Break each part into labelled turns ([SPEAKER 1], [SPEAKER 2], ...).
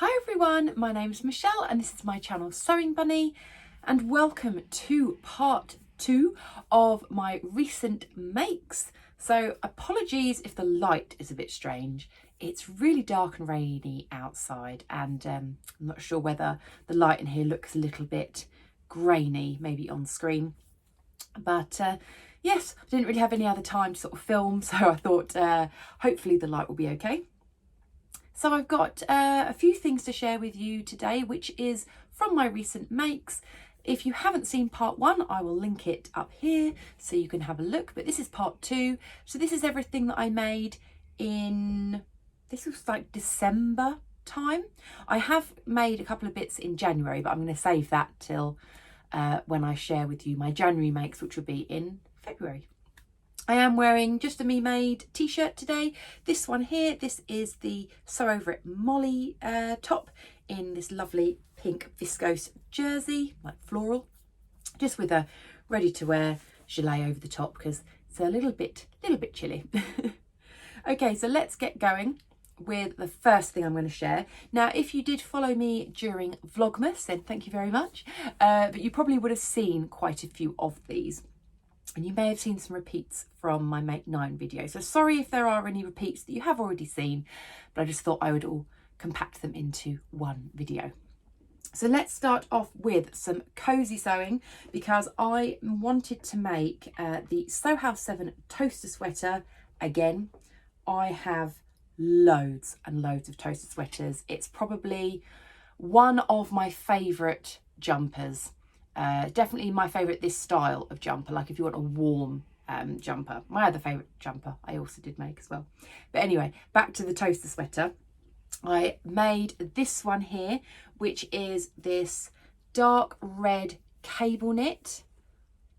[SPEAKER 1] Hi everyone, my name is Michelle and this is my channel Sewing Bunny, and welcome to part 2 of my recent makes. So apologies if the light is a bit strange. It's really dark and rainy outside, and I'm not sure whether the light in here looks a little bit grainy maybe on screen, but yes, I didn't really have any other time to sort of film, so I thought hopefully the light will be okay. So I've got a few things to share with you today, which is from my recent makes. If you haven't seen part 1, I will link it up here so you can have a look, but this is part 2. So this is everything that I made in, this was like December time. I have made a couple of bits in January, but I'm going to save that till when I share with you my January makes, which will be in February. I am wearing just a Me Made t-shirt today. This one here, this is the Sew Over It Molly top in this lovely pink viscose jersey, like floral, just with a ready to wear gilet over the top because it's a little bit chilly. Okay, so let's get going with the first thing I'm going to share. Now, if you did follow me during Vlogmas, then thank you very much. But you probably would have seen quite a few of these. And you may have seen some repeats from my Make 9 video. So sorry if there are any repeats that you have already seen, but I just thought I would all compact them into one video. So let's start off with some cozy sewing, because I wanted to make the Sew House 7 toaster sweater again. I have loads and loads of toaster sweaters. It's probably one of my favourite jumpers. Definitely my favourite this style of jumper, like if you want a warm jumper. My other favourite jumper I also did make as well. But anyway, back to the toaster sweater. I made this one here, which is this dark red cable knit.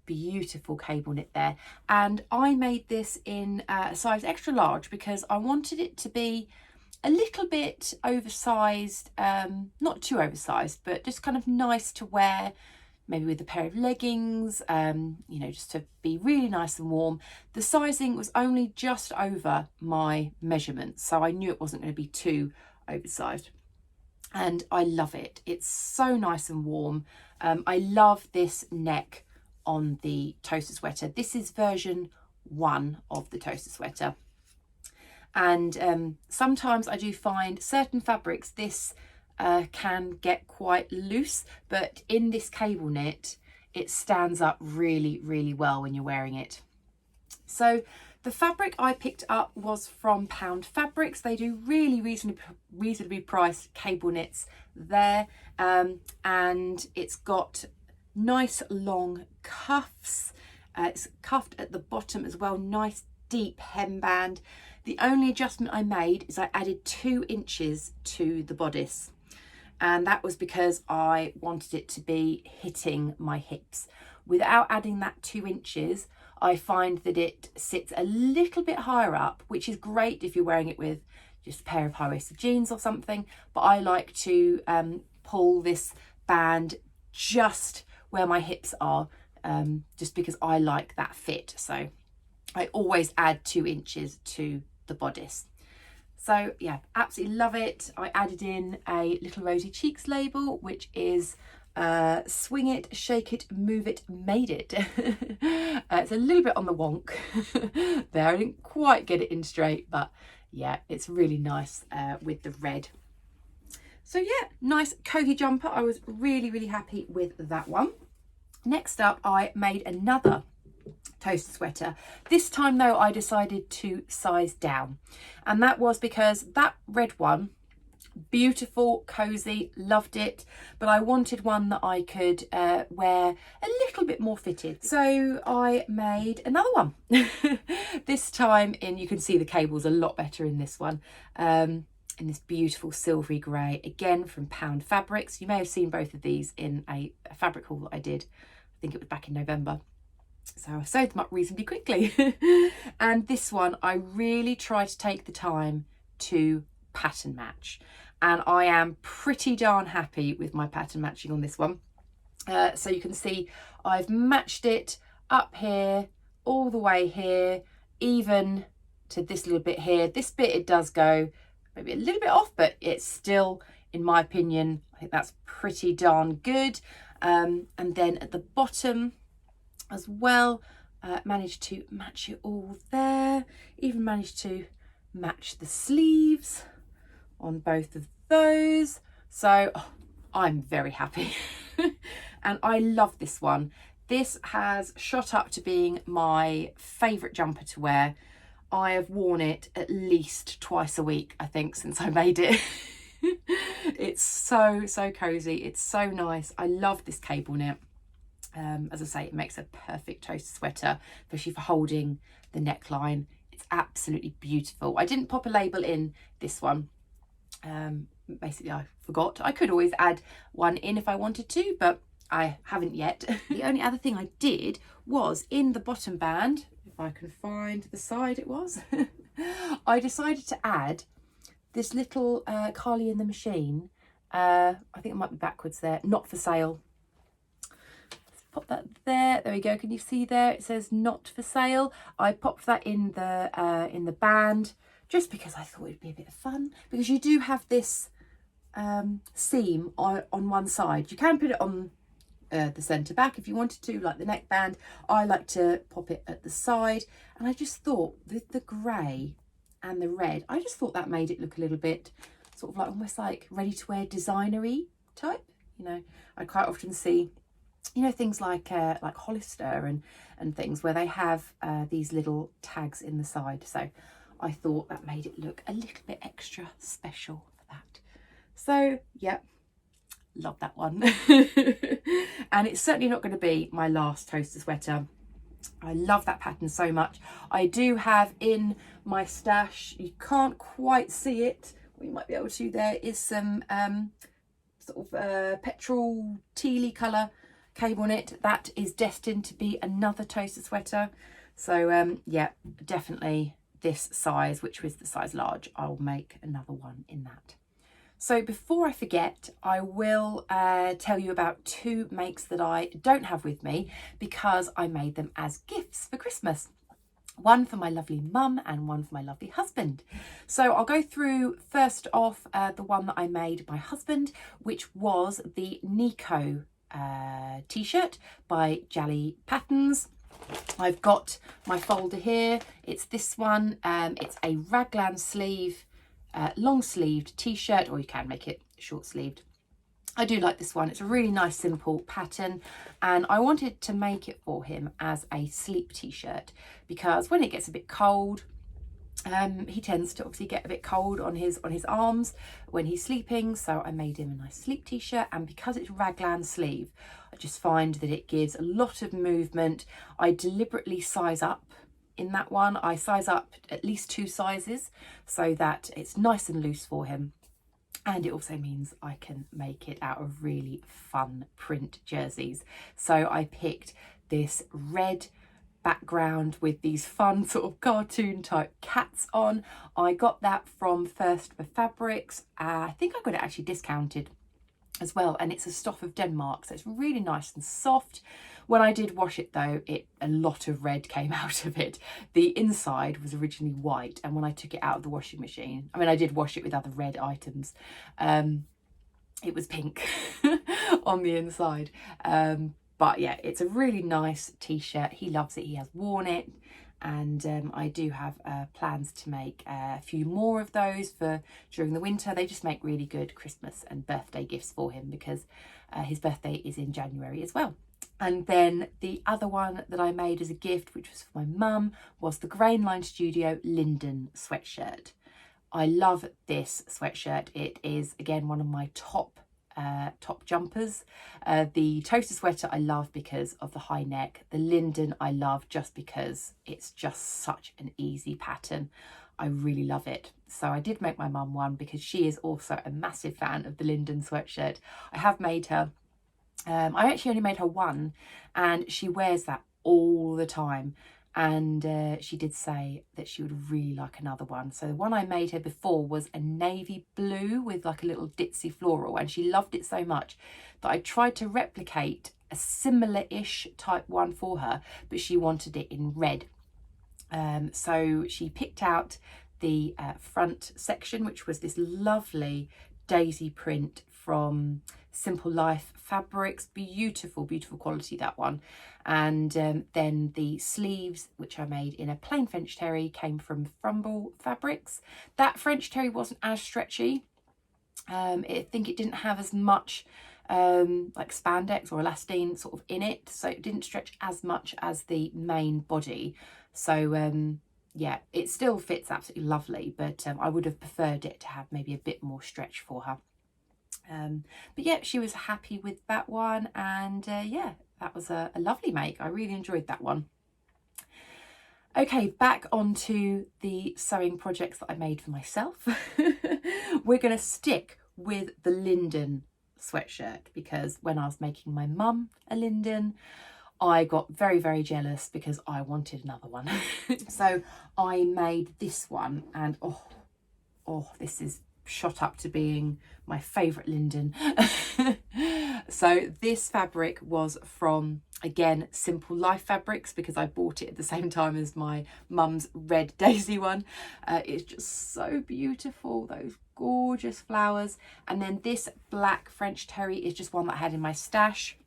[SPEAKER 1] Beautiful cable knit there. And I made this in a size extra large because I wanted it to be a little bit oversized, not too oversized, but just kind of nice to wear, maybe with a pair of leggings, you know, just to be really nice and warm. The sizing was only just over my measurements, so I knew it wasn't going to be too oversized. And I love it. It's so nice and warm. I love this neck on the toaster sweater. This is version 1 of the toaster sweater. And sometimes I do find certain fabrics, this can get quite loose, but in this cable knit it stands up really, really well when you're wearing it. So the fabric I picked up was from Pound Fabrics. They do really reasonably priced cable knits there, and it's got nice long cuffs. It's cuffed at the bottom as well, nice deep hemband. The only adjustment I made is I added 2 inches to the bodice, and that was because I wanted it to be hitting my hips. Without adding that 2 inches, I find that it sits a little bit higher up, which is great if you're wearing it with just a pair of high-waisted jeans or something, but I like to pull this band just where my hips are, just because I like that fit. So I always add 2 inches to the bodice. So yeah, absolutely love it. I added in a little Rosy Cheeks label, which is swing it, shake it, move it, made it. It's a little bit on the wonk there. I didn't quite get it in straight, but yeah, it's really nice with the red. So yeah, nice cozy jumper. I was really happy with that one. Next up, I made another toaster sweater. This time though, I decided to size down, and that was because that red one, beautiful, cozy, loved it, but I wanted one that I could wear a little bit more fitted. So I made another one. This time in, you can see the cables a lot better in this one, in this beautiful silvery grey, again from Pound Fabrics. You may have seen both of these in a fabric haul that I did. I think it was back in November. So I sewed them up reasonably quickly. And this one, I really try to take the time to pattern match. And I am pretty darn happy with my pattern matching on this one. So you can see I've matched it up here, all the way here, even to this little bit here. This bit, it does go maybe a little bit off, but it's still in my opinion, I think that's pretty darn good. And then at the bottom as well, managed to match it all there. Even managed to match the sleeves on both of those. So I'm very happy. And I love this one. This has shot up to being my favourite jumper to wear. I have worn it at least twice a week, I think, since I made it. It's so cozy. It's so nice. I love this cable knit. As I say, it makes a perfect toaster sweater, especially for holding the neckline. It's absolutely beautiful. I didn't pop a label in this one. Basically, I forgot. I could always add one in if I wanted to, but I haven't yet. The only other thing I did was in the bottom band, if I can find the side it was, I decided to add this little Carly in the Machine. I think it might be backwards there. Not for sale. Let's pop that there. There we go. Can you see there? It says not for sale. I popped that in the band just because I thought it'd be a bit of fun. Because you do have this seam on one side. You can put it on the centre back if you wanted to, like the neckband. I like to pop it at the side, and I just thought with the grey and the red, I just thought that made it look a little bit sort of like almost like ready to wear designery type. You know, I quite often see, you know, things like Hollister and things where they have these little tags in the side. So I thought that made it look a little bit extra special for that. So yeah, love that one. And it's certainly not going to be my last toaster sweater. I love that pattern so much. I do have in my stash, you can't quite see it, we might be able to, there is some sort of petrol tealy colour cable knit. That is destined to be another toaster sweater. So yeah, definitely this size, which was the size large, I'll make another one in that. So before I forget, I will tell you about two makes that I don't have with me because I made them as gifts for Christmas. One for my lovely mum and one for my lovely husband. So I'll go through first off the one that I made my husband, which was the Nico t-shirt by Jally Patterns. I've got my folder here. It's this one. It's a raglan sleeve, long sleeved t-shirt, or you can make it short sleeved. I do like this one. It's a really nice simple pattern, and I wanted to make it for him as a sleep t-shirt because when it gets a bit cold, he tends to obviously get a bit cold on his arms when he's sleeping. So I made him a nice sleep t-shirt, and because it's raglan sleeve, I just find that it gives a lot of movement. I deliberately size up in that one. I size up at least 2 sizes so that it's nice and loose for him. And it also means I can make it out of really fun print jerseys. So I picked this red background with these fun sort of cartoon type cats on. I got that from First for Fabrics. I think I got it actually discounted as well, and it's a stuff of Denmark, so it's really nice and soft. When I did wash it though, a lot of red came out of it. The inside was originally white, and when I took it out of the washing machine, I mean, I did wash it with other red items, it was pink on the inside. But yeah, it's a really nice t-shirt. He loves it. He has worn it. And I do have plans to make a few more of those for during the winter. They just make really good Christmas and birthday gifts for him because his birthday is in January as well. And then the other one that I made as a gift, which was for my mum, was the Grainline Studio Linden sweatshirt. I love this sweatshirt. It is, again, one of my top jumpers. The toaster sweater I love because of the high neck. The linden I love just because it's just such an easy pattern. I really love it. So I did make my mum one because she is also a massive fan of the linden sweatshirt. I have made her, I actually only made her one, and she wears that all the time. And she did say that she would really like another one. So the one I made her before was a navy blue with like a little ditzy floral, and she loved it so much that I tried to replicate a similar-ish type one for her, but she wanted it in red. So she picked out the front section, which was this lovely daisy print from Simple Life Fabrics. Beautiful, beautiful quality, that one. And then the sleeves, which I made in a plain French terry, came from Frumble Fabrics. That French terry wasn't as stretchy. I think it didn't have as much like spandex or elastane sort of in it, so it didn't stretch as much as the main body. So yeah, it still fits absolutely lovely, but I would have preferred it to have maybe a bit more stretch for her. But yeah, she was happy with that one, and yeah, that was a lovely make. I really enjoyed that one. Okay, back onto the sewing projects that I made for myself. We're going to stick with the Linden sweatshirt, because when I was making my mum a Linden, I got very, very jealous because I wanted another one. So I made this one, and oh, this is shot up to being my favourite Linden. So this fabric was from, again, Simple Life Fabrics, because I bought it at the same time as my mum's red daisy one. It's just so beautiful, those gorgeous flowers. And then this black French terry is just one that I had in my stash.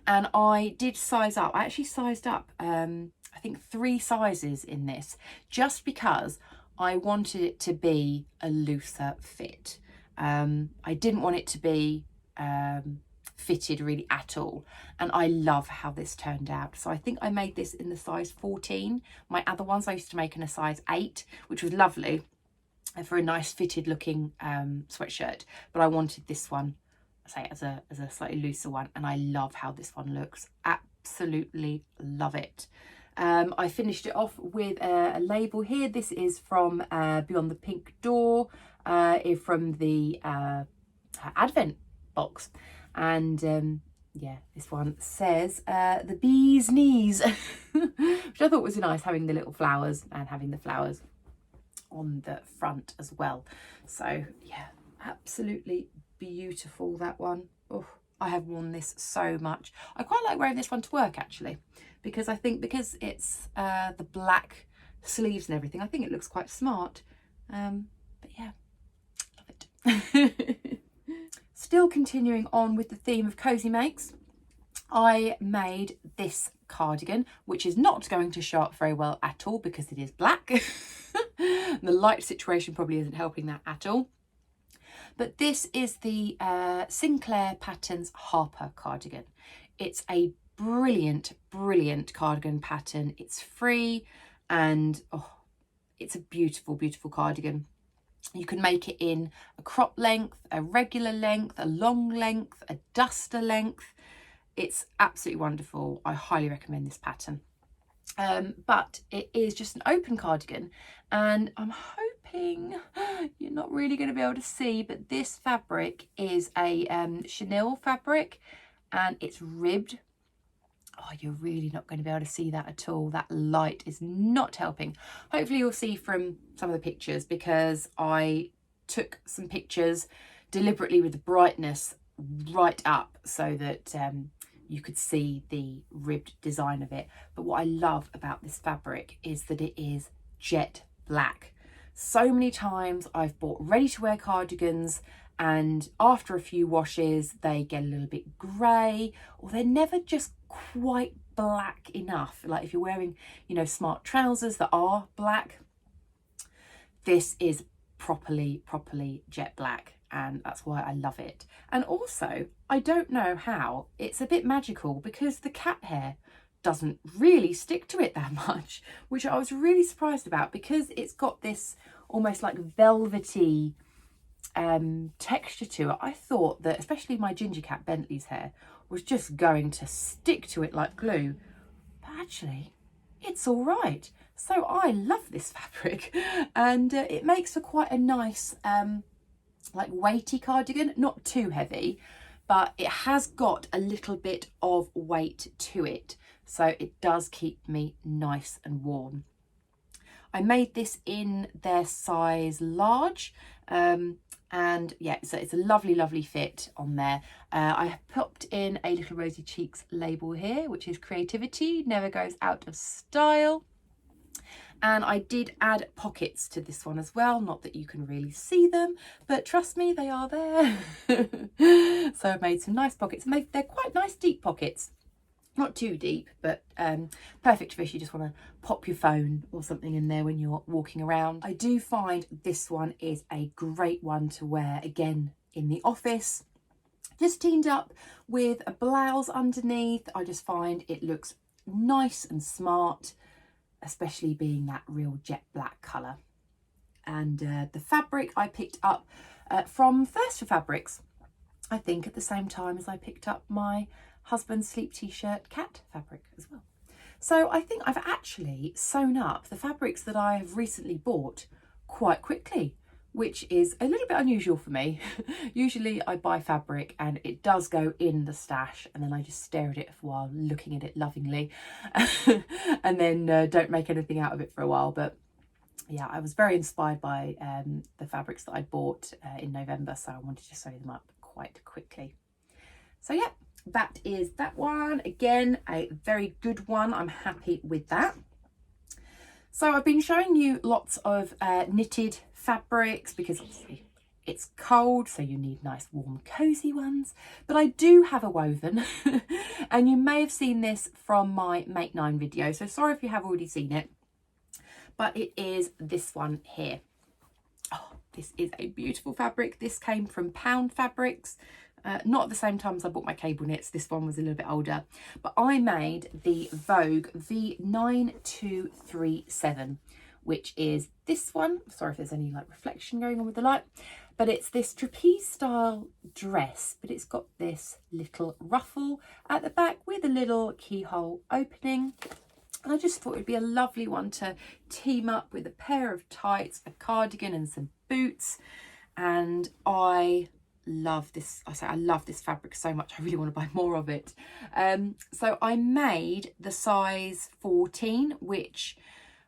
[SPEAKER 1] And I did size up. I actually sized up, I think 3 sizes in this, just because I wanted it to be a looser fit. I didn't want it to be fitted really at all, and I love how this turned out. So I think I made this in the size 14. My other ones I used to make in a size 8, which was lovely for a nice fitted looking sweatshirt, but I wanted this one, say, as a slightly looser one, and I love how this one looks. Absolutely love it. I finished it off with a label here. This is from Beyond the Pink Door, from the Advent box. And yeah, this one says the bee's knees, which I thought was nice, having the little flowers and having the flowers on the front as well. So yeah, absolutely beautiful, that one. Oh, I have worn this so much. I quite like wearing this one to work, actually, because I think because it's the black sleeves and everything, I think it looks quite smart. But yeah, love it. Still continuing on with the theme of cozy makes, I made this cardigan, which is not going to show up very well at all because it is black. The light situation probably isn't helping that at all. But this is the Sinclair Patterns Harper cardigan. It's a brilliant, brilliant cardigan pattern. It's free, and oh, it's a beautiful, beautiful cardigan. You can make it in a crop length, a regular length, a long length, a duster length. It's absolutely wonderful. I highly recommend this pattern. But it is just an open cardigan, and I'm hoping you're not really going to be able to see, but this fabric is a chenille fabric, and it's ribbed. Oh, you're really not going to be able to see that at all. That light is not helping. Hopefully you'll see from some of the pictures, because I took some pictures deliberately with the brightness right up so that you could see the ribbed design of it. But what I love about this fabric is that it is jet black. So many times I've bought ready to wear cardigans, and after a few washes they get a little bit grey, or they're never just quite black enough. Like if you're wearing, you know, smart trousers that are black, this is properly jet black, and that's why I love it. And also, I don't know how, it's a bit magical because the cat hair doesn't really stick to it that much, which I was really surprised about, because it's got this almost like velvety texture to it. I thought that especially my ginger cat Bentley's hair was just going to stick to it like glue, but actually it's all right. So I love this fabric, and it makes for quite a nice like weighty cardigan, not too heavy, but it has got a little bit of weight to it, so it does keep me nice and warm. I made this in their size large, and yeah, so it's a lovely fit on there. I have popped in a little Rosy Cheeks label here, which is creativity never goes out of style. And I did add pockets to this one as well. Not that you can really see them, but trust me, they are there. So I've made some nice pockets, and they're quite nice deep pockets. Not too deep, but perfect for if you just want to pop your phone or something in there when you're walking around. I do find this one is a great one to wear, again, in the office. Just teamed up with a blouse underneath. I just find it looks nice and smart, especially being that real jet black colour. And the fabric I picked up from First for Fabrics, I think at the same time as I picked up my husband's sleep t-shirt cat fabric as well. So I think I've actually sewn up the fabrics that I have recently bought quite quickly, which is a little bit unusual for me. Usually I buy fabric and it does go in the stash, and then I just stare at it for a while, looking at it lovingly, and then don't make anything out of it for a while. But yeah, I was very inspired by the fabrics that I bought in November, so I wanted to sew them up quite quickly. So yeah, that is that one. Again, a very good one. I'm happy with that. So I've been showing you lots of knitted fabrics because obviously it's cold, so you need nice warm cozy ones. But I do have a woven and you may have seen this from my Make 9 video, so sorry if you have already seen it, but it is this one here. Oh, this is a beautiful fabric. This came from Pound Fabrics. Not at the same time as I bought my cable knits. This one was a little bit older, but I made the Vogue V9237, which is this one. Sorry if there's any like reflection going on with the light, but it's this trapeze style dress, but it's got this little ruffle at the back with a little keyhole opening. And I just thought it'd be a lovely one to team up with a pair of tights, a cardigan and some boots. And I love this. I love this fabric so much. I really want to buy more of it. So I made the size 14, which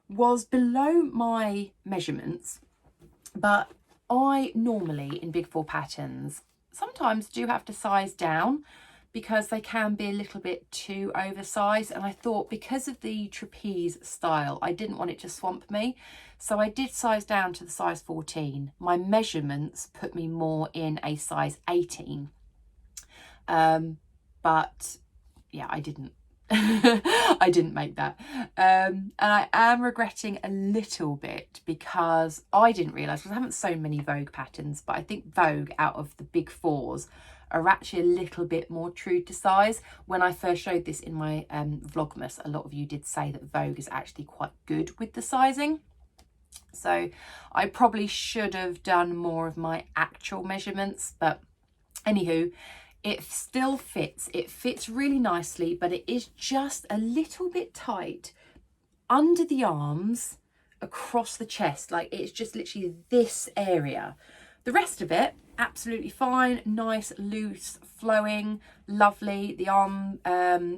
[SPEAKER 1] was below my measurements, but I normally in Big Four patterns sometimes do have to size down because they can be a little bit too oversized, and I thought because of the trapeze style I didn't want it to swamp me, so I did size down to the size 14. My measurements put me more in a size 18, but yeah, I didn't I didn't make that, and I am regretting a little bit because I didn't realise, because I haven't sewn many Vogue patterns, but I think Vogue out of the Big Fours are actually a little bit more true to size. When I first showed this in my Vlogmas, a lot of you did say that Vogue is actually quite good with the sizing. So I probably should have done more of my actual measurements, but anywho, it still fits. It fits really nicely, but it is just a little bit tight under the arms, across the chest. Like it's just literally this area. The rest of it, absolutely fine, nice, loose, flowing, lovely. The arm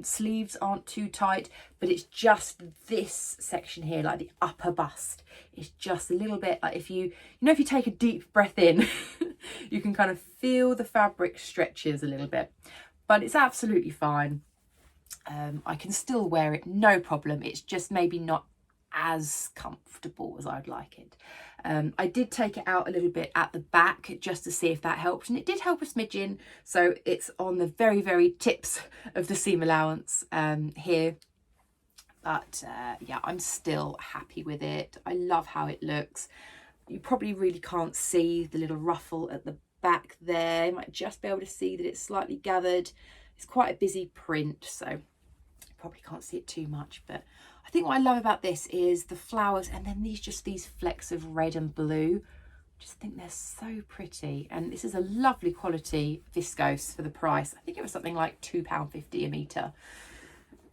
[SPEAKER 1] sleeves aren't too tight, but it's just this section here, like the upper bust. It's just a little bit like if you take a deep breath in, you can kind of feel the fabric stretches a little bit, but it's absolutely fine. I can still wear it, no problem. It's just maybe not as comfortable as I'd like it. I did take it out a little bit at the back just to see if that helped, and it did help a smidgen. So it's on the very, very tips of the seam allowance here. But yeah, I'm still happy with it. I love how it looks. You probably really can't see the little ruffle at the back there. You might just be able to see that it's slightly gathered. It's quite a busy print, so you probably can't see it too much, but I think what I love about this is the flowers, and then these flecks of red and blue. I just think they're so pretty, and this is a lovely quality viscose for the price. I think it was something like £2.50 a metre.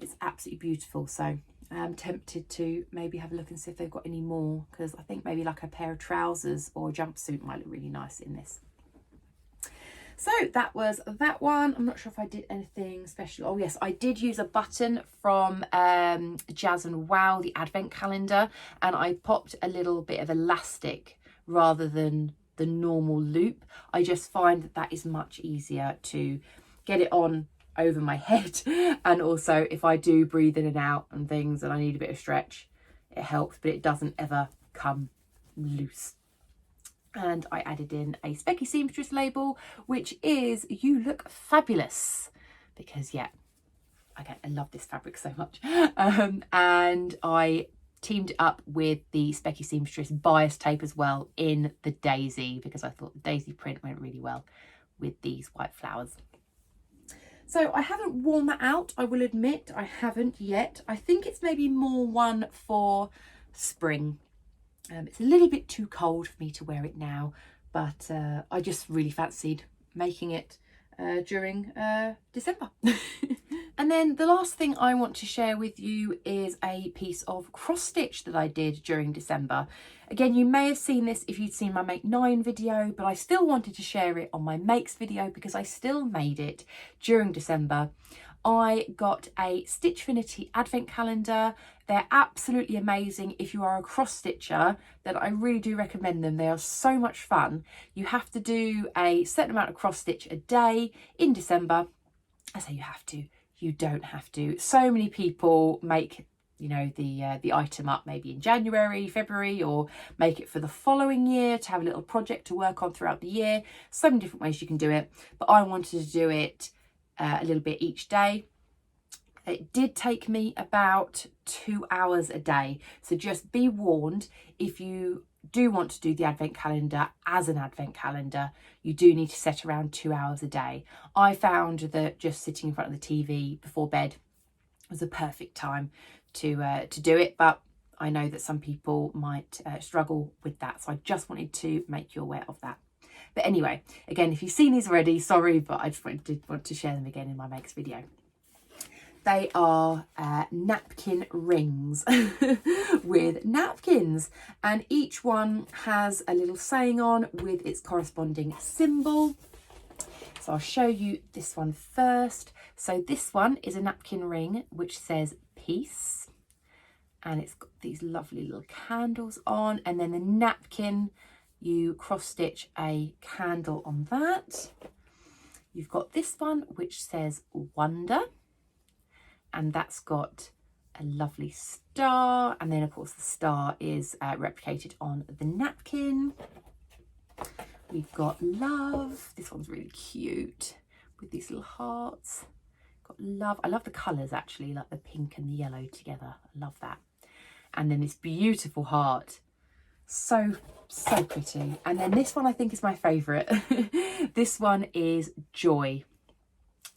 [SPEAKER 1] It's absolutely beautiful, so I'm tempted to maybe have a look and see if they've got any more, because I think maybe like a pair of trousers or a jumpsuit might look really nice in this. So that was that one. I'm not sure if I did anything special. Oh yes, I did use a button from Jazz and Wow, the advent calendar, and I popped a little bit of elastic rather than the normal loop. I just find that that is much easier to get it on over my head, and also if I do breathe in and out and things and I need a bit of stretch, it helps, but it doesn't ever come loose. And I added in a Specky Seamstress label, which is "You Look Fabulous," because yeah, I love this fabric so much. And I teamed it up with the Specky Seamstress bias tape as well in the daisy, because I thought the daisy print went really well with these white flowers. So I haven't worn that out, I will admit, I haven't yet. I think it's maybe more one for spring. It's a little bit too cold for me to wear it now, but I just really fancied making it during December. And then the last thing I want to share with you is a piece of cross stitch that I did during December. Again, you may have seen this if you'd seen my Make 9 video, but I still wanted to share it on my Makes video because I still made it during December. I got a Stitchfinity advent calendar. They're absolutely amazing if you are a cross stitcher, then I really do recommend them. They are so much fun. You have to do a certain amount of cross stitch a day in December. I say you have to, you don't have to. So many people make, you know, the item up maybe in January, February, or make it for the following year to have a little project to work on throughout the year. So many different ways you can do it, but I wanted to do it a little bit each day. It did take me about 2 hours a day, so just be warned, if you do want to do the advent calendar as an advent calendar, you do need to set around 2 hours a day. I found that just sitting in front of the TV before bed was a perfect time to do it, but I know that some people might struggle with that, so I just wanted to make you aware of that. But anyway, again, if you've seen these already, sorry, but I just want to share them again in my Makes video. They are napkin rings with napkins, and each one has a little saying on with its corresponding symbol. So I'll show you this one first. So this one is a napkin ring which says peace, and it's got these lovely little candles on, and then the napkin, you cross stitch a candle on that. You've got this one which says wonder, and that's got a lovely star, and then of course the star is replicated on the napkin. We've got love. This one's really cute with these little hearts. Got love. I love the colours actually, like the pink and the yellow together. I love that. And then this beautiful heart. So pretty. And then this one I think is my favourite. This one is joy,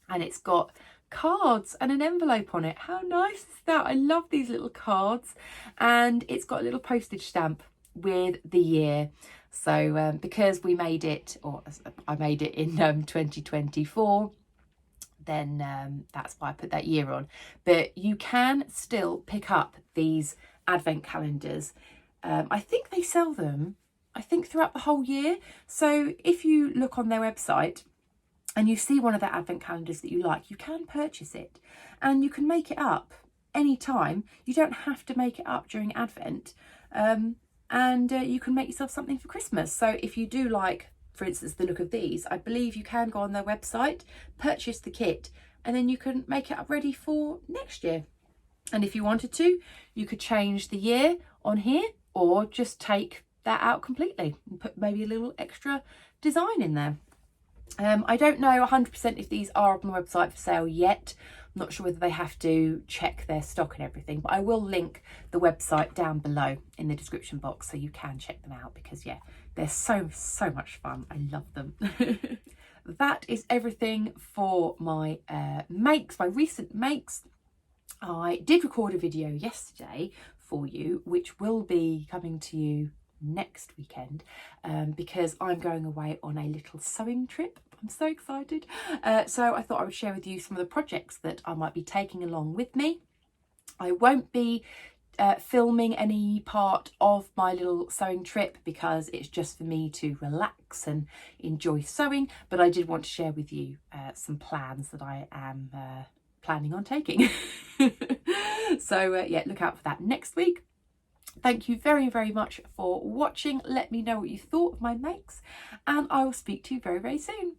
[SPEAKER 1] and it's got cards and an envelope on it. How nice is that? I love these little cards, and it's got a little postage stamp with the year. So because we made it, or I made it in 2024, then that's why I put that year on. But you can still pick up these advent calendars. I think they sell them, I think, throughout the whole year. So if you look on their website and you see one of their advent calendars that you like, you can purchase it, and you can make it up anytime. You don't have to make it up during Advent, and you can make yourself something for Christmas. So if you do like, for instance, the look of these, I believe you can go on their website, purchase the kit, and then you can make it up ready for next year. And if you wanted to, you could change the year on here, or just take that out completely and put maybe a little extra design in there. I don't know 100% if these are up on the website for sale yet. I'm not sure whether they have to check their stock and everything, but I will link the website down below in the description box so you can check them out, because yeah, they're so much fun. I love them. That is everything for my makes, my recent makes. I did record a video yesterday for you, which will be coming to you next weekend, because I'm going away on a little sewing trip. I'm so excited. So I thought I would share with you some of the projects that I might be taking along with me. I won't be filming any part of my little sewing trip because it's just for me to relax and enjoy sewing, but I did want to share with you some plans that I am planning on taking. So yeah, look out for that next week. Thank you very much for watching. Let me know what you thought of my makes, and I will speak to you very soon.